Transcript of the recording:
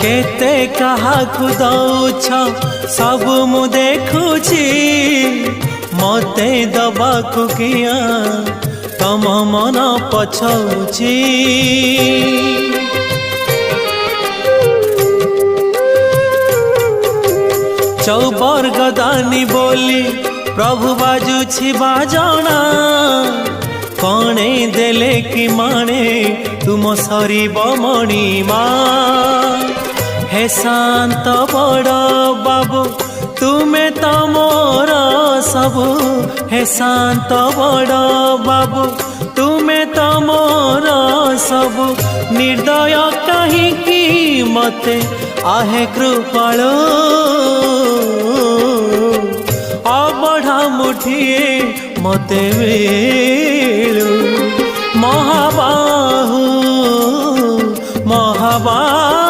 केते काहाकु दौछ सब मु देखुची मते दबाकु किया तम मन पछौची चौबर गदानी बोली प्रभु बाजुछि बाजना कणे देले कि माने तुम सरीब मणिमा हे शांत बड़ बाबू तुमे तो मोर सबु हे शांत बड़ बाबू तुमे तो मोर सबु निर्दय कहीं मते आहे कृपाल अबढ़ा मुठिए मते मिलू महाबाहु महाबाहु